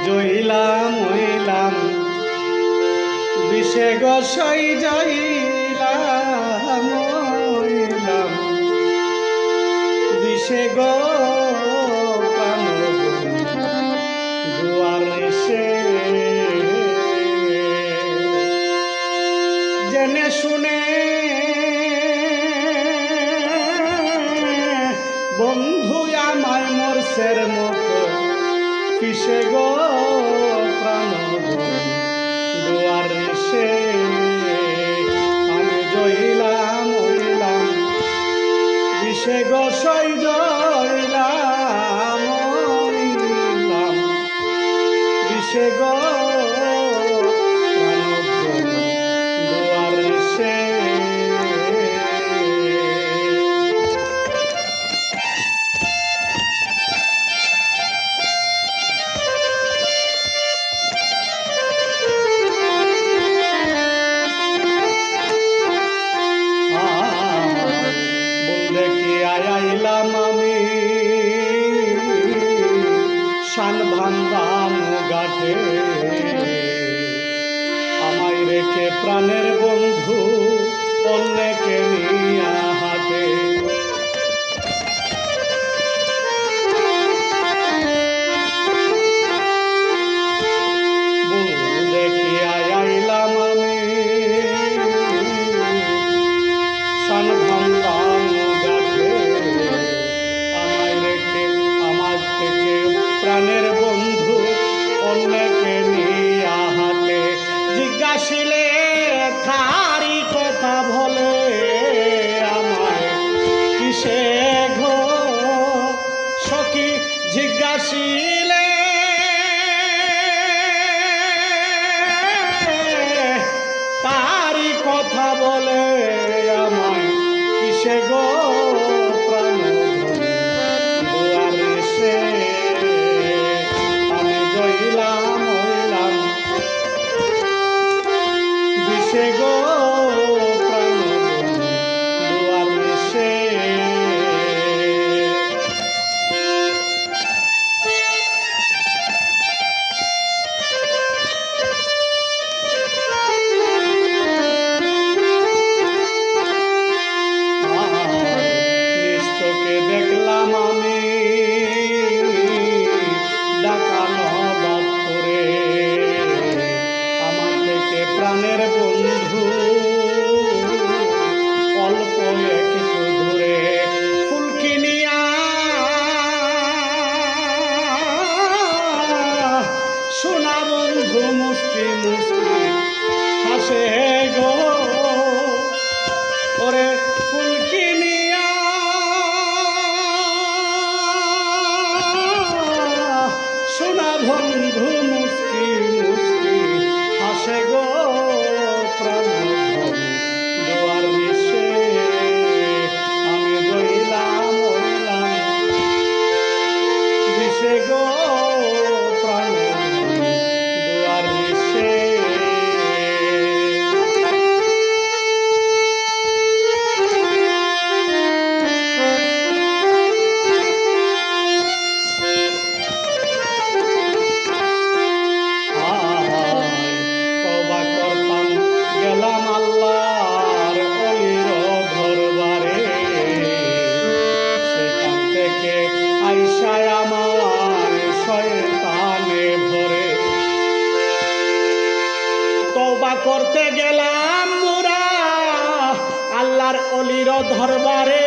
জইলাম হইলাম বিষে গসাই যাইলাম হইলাম বিষে গো দুয়ারে সে জেনে শুনে বন্ধু আমায় মরছের মতো পিছে গো প্রাণ দুয়ারে সে আমি জইলাম হইলাম বিষে গসাই জইলাম হইলাম বিষে গো আইলাম আমি শান ভান্দাম গাঠে আমায় রেখে প্রাণের বন্ধু অন্যকে নিয়া হাতে দেখি আইলাম আমি শান ভান্দাম প্রাণের বন্ধু অন্যকে নিয়া হাতে জিজ্ঞাসিলে তারি কথা বলে আমায় কিসে ঘো সখী জিজ্ঞাসিলে তারি কথা বলে আমায় কিসে গো প্রাণ দুয়ারে সে বিষে গো প্রাণ দুয়ারে সে নিশ্চকে দেখলাম আমি ডাকানো বাদ করে আমার থেকে প্রাণের বন্ধু অল্প একটু দূরে ফুলকি নিয়া সোনা বন্ধু মুস্কি মুস্কি হাসে গো ওরে ফুলকি নিয়া সোনা বন্ধু মুস্কি মুস্কি হাসে গো প্রাণ দুয়ারে সে আমি জইলাম হইলাম বিষে গো প্রাণ দুয়ারে সে আইসায় আমার শয়তানে ভরে তওবা করতে গেলাম মোরা আল্লাহর অলির দরবারে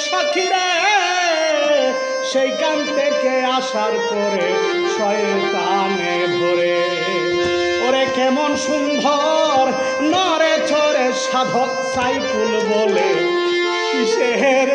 সখীরে সেইখান থেকে আসার পরে শয়তানে ভরে ওরে কেমন সুন্দর নরে চরে সাধক সাইকুল বলে কিসের